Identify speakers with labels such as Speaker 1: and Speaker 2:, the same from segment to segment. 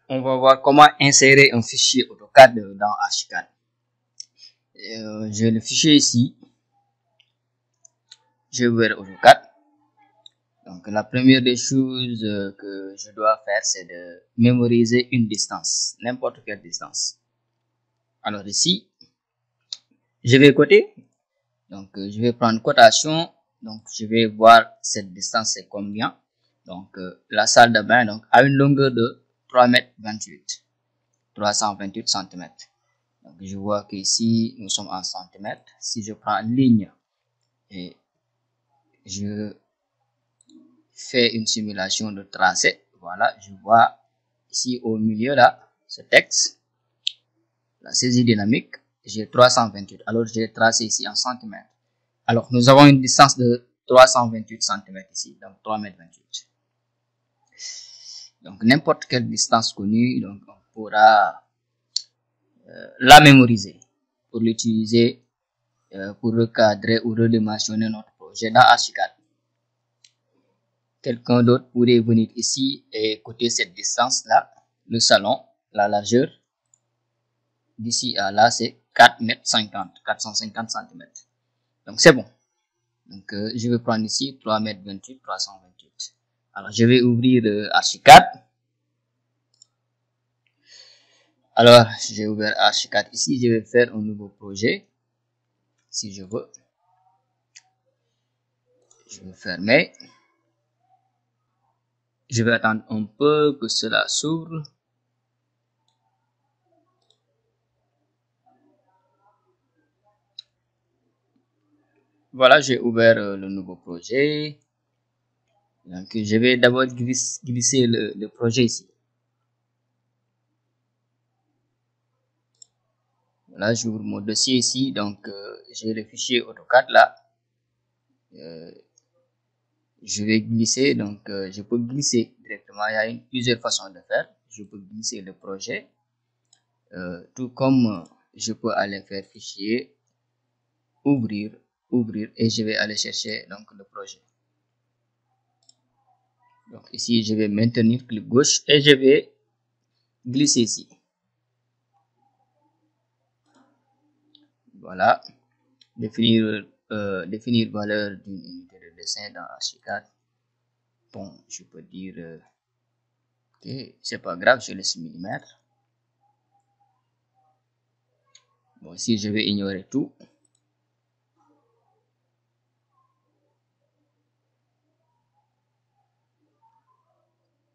Speaker 1: on va voir comment insérer un fichier AutoCAD dans Archicad. J'ai le fichier ici. Je vais ouvrir AutoCAD. Donc la première des choses que je dois faire, c'est de mémoriser une distance, n'importe quelle distance. Alors ici, je vais coter. Donc je vais prendre cotation. Donc je vais voir cette distance c'est combien. Donc la salle de bain donc a une longueur de 3,28 m, 328 cm. Donc je vois qu'ici nous sommes en centimètres. Si je prends une ligne et je fais une simulation de tracé, voilà, je vois ici au milieu là ce texte, la saisie dynamique, j'ai 328. Alors j'ai tracé ici en centimètres. Alors nous avons une distance de 328 cm ici, donc 3,28 m. Donc n'importe quelle distance connue, donc on pourra la mémoriser pour l'utiliser pour recadrer ou redimensionner notre projet dans Archicad. Quelqu'un d'autre pourrait venir ici et coter cette distance là, le salon, la largeur d'ici à là c'est 4,50 m, 450 cm. Donc c'est bon. Donc je vais prendre ici 3,28 m, 328. Alors je vais ouvrir Archicad. Alors j'ai ouvert Archicad ici, je vais faire un nouveau projet. Si je veux, je vais fermer. Je vais attendre un peu que cela s'ouvre. Voilà, j'ai ouvert le nouveau projet. Donc, je vais d'abord glisser le projet ici. Voilà, j'ouvre mon dossier ici. Donc, j'ai le fichier AutoCAD là. Je vais glisser. Donc, je peux glisser directement. Il y a plusieurs façons de faire. Je peux glisser le projet. Tout comme je peux aller faire fichier, ouvrir, et je vais aller chercher donc le projet. Donc ici je vais maintenir clic gauche et je vais glisser ici. Voilà, définir valeur d'une unité de dessin dans Archicad. Bon, je peux dire ok, c'est pas grave, je laisse millimètres. Bon, si je vais ignorer tout.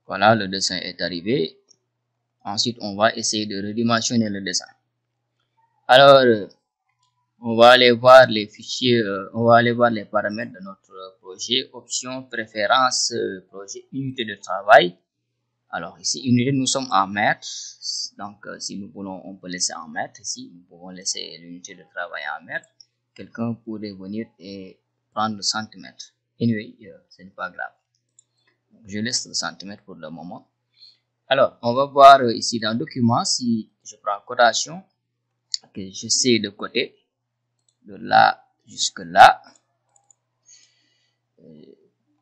Speaker 1: Voilà, le dessin est arrivé. Ensuite, on va essayer de redimensionner le dessin. Alors, on va aller voir les fichiers, on va aller voir les paramètres de notre projet, options, préférences, projet, unité de travail. Alors ici, unité, nous sommes en mètres. Donc, si nous voulons, on peut laisser en mètres. Ici, nous pouvons laisser l'unité de travail en mètres. Quelqu'un pourrait venir et prendre le centimètre. Anyway, ce n'est pas grave. Donc, je laisse le centimètre pour le moment. Alors, on va voir ici dans document, si je prends cotation, que je sais de côté, de là jusque là.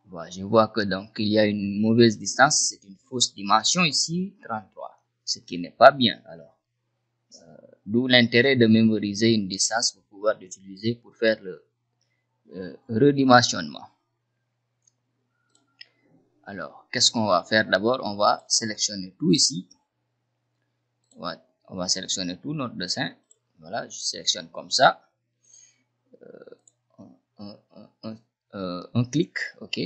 Speaker 1: Voilà, je vois que donc il y a une mauvaise distance, c'est une fausse dimension ici, 33, ce qui n'est pas bien. Alors, d'où l'intérêt de mémoriser une distance pour pouvoir l'utiliser pour faire le redimensionnement. Alors, qu'est-ce qu'on va faire d'abord? On va sélectionner tout ici. On va sélectionner tout notre dessin. Voilà, je sélectionne comme ça. Un clic, ok.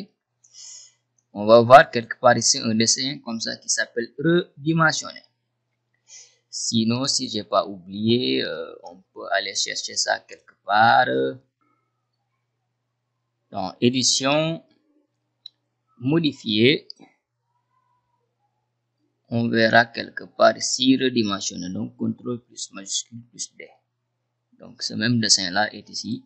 Speaker 1: On va voir quelque part ici un dessin comme ça qui s'appelle redimensionner. Sinon, si j'ai pas oublié, on peut aller chercher ça quelque part dans édition, modifier. On verra quelque part ici redimensionner. Donc CTRL plus majuscule plus D. Donc ce même dessin là est ici.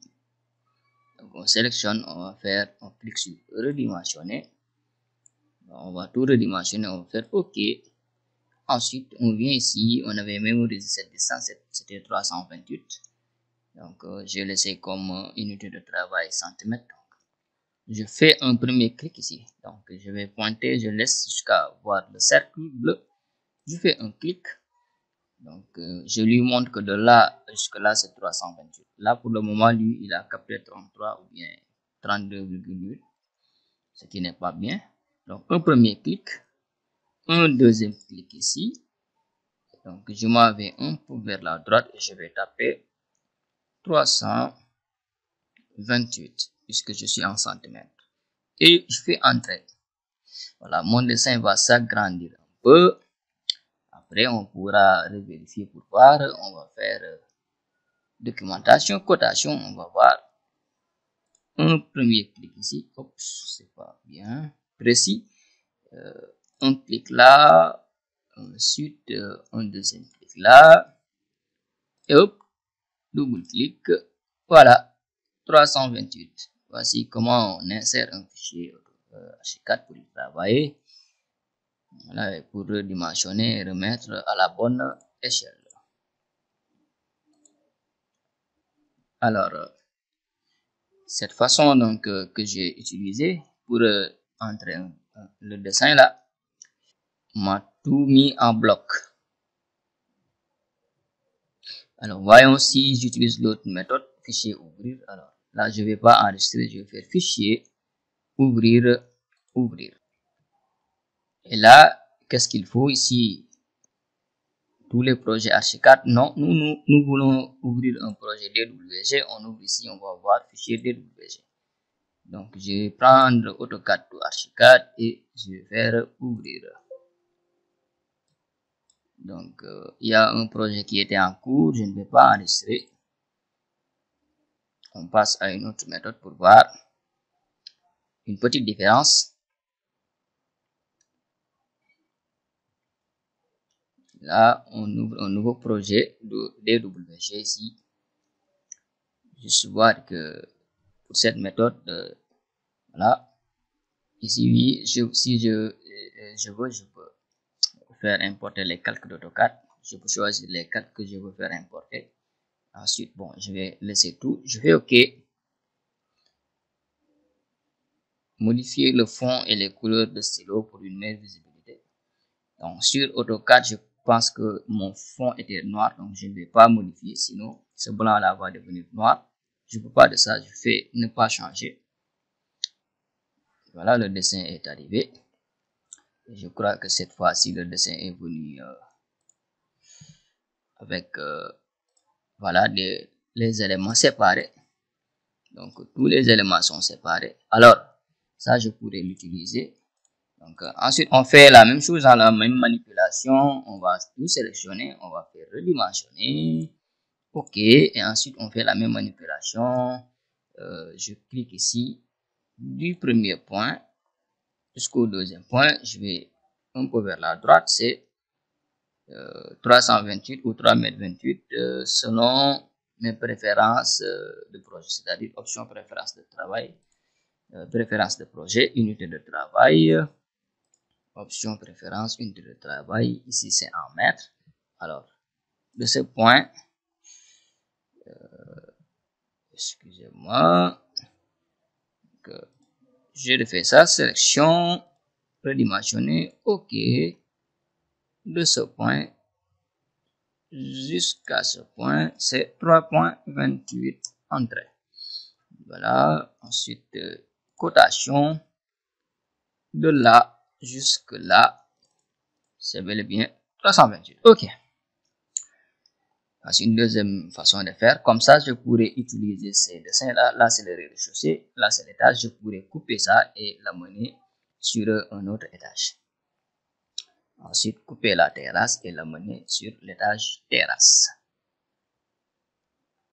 Speaker 1: Donc on sélectionne, on clique sur redimensionner. On va tout redimensionner, on va faire OK. Ensuite, on vient ici, on avait mémorisé cette distance, c'était 328. Donc, j'ai laissé comme unité de travail centimètre. Je fais un premier clic ici. Donc, je vais pointer, je laisse jusqu'à voir le cercle bleu. Je fais un clic. Donc, je lui montre que de là jusque là, c'est 328. Là, pour le moment, lui, il a capté 33 ou bien 32,8, ce qui n'est pas bien. Donc, un premier clic, un deuxième clic ici. Donc, je m'en vais un peu vers la droite et je vais taper 328 puisque je suis en centimètres. Et je fais entrer. Voilà, mon dessin va s'agrandir un peu. Après, on pourra revérifier pour voir. On va faire documentation, cotation. On va voir un premier clic ici. Oups, c'est pas bien précis. Un clic là. Ensuite, un deuxième clic là. Et hop, double clic. Voilà, 328. Voici comment on insère un fichier Archicad pour y travailler. Voilà, pour redimensionner et remettre à la bonne échelle. Alors, cette façon donc que j'ai utilisée pour entrer le dessin là m'a tout mis en bloc. Alors, voyons si j'utilise l'autre méthode, fichier ouvrir. Alors, là, je ne vais pas enregistrer, je vais faire fichier ouvrir, ouvrir. Et là, qu'est-ce qu'il faut ici? Tous les projets Archicad. Non, nous voulons ouvrir un projet DWG. On ouvre ici, on va voir fichier DWG. Donc, je vais prendre AutoCAD to Archicad et je vais faire ouvrir. Donc, il y a un projet qui était en cours. Je ne vais pas enregistrer. On passe à une autre méthode pour voir une petite différence. Là, on ouvre un nouveau projet de DWG ici. Juste voir que pour cette méthode, voilà. Ici, oui, si je veux, je peux faire importer les calques d'AutoCAD. Je peux choisir les calques que je veux faire importer. Ensuite, bon, je vais laisser tout. Je fais OK. Modifier le fond et les couleurs de stylo pour une meilleure visibilité. Donc, sur AutoCAD, je pense que mon fond était noir, donc je ne vais pas modifier, sinon ce blanc-là va devenir noir. Je ne peux pas de ça, je fais ne pas changer. Voilà, le dessin est arrivé. Et je crois que cette fois-ci, le dessin est venu avec voilà les éléments séparés. Donc, tous les éléments sont séparés. Alors, ça, je pourrais l'utiliser. Donc, ensuite, on fait la même chose dans la même manipulation. On va tout sélectionner. On va faire redimensionner. OK. Et ensuite, on fait la même manipulation. Je clique ici du premier point jusqu'au deuxième point. Je vais un peu vers la droite. C'est 328 ou 3,28 m selon mes préférences de projet, c'est-à-dire option préférence de travail, préférence de projet, unité de travail, option préférence, unité de travail. Ici, c'est en mètres. Alors, de ce point, excusez-moi, je refais ça, sélection, redimensionner, OK. De ce point jusqu'à ce point, c'est 3,28 entrée. Voilà, ensuite, cotation, de là jusque là, c'est bel et bien 328. OK. C'est une deuxième façon de faire. Comme ça, je pourrais utiliser ces dessins-là. Là, c'est le rez-de-chaussée. Là, c'est l'étage. Je pourrais couper ça et l'amener sur un autre étage. Ensuite, couper la terrasse et l'amener sur l'étage terrasse.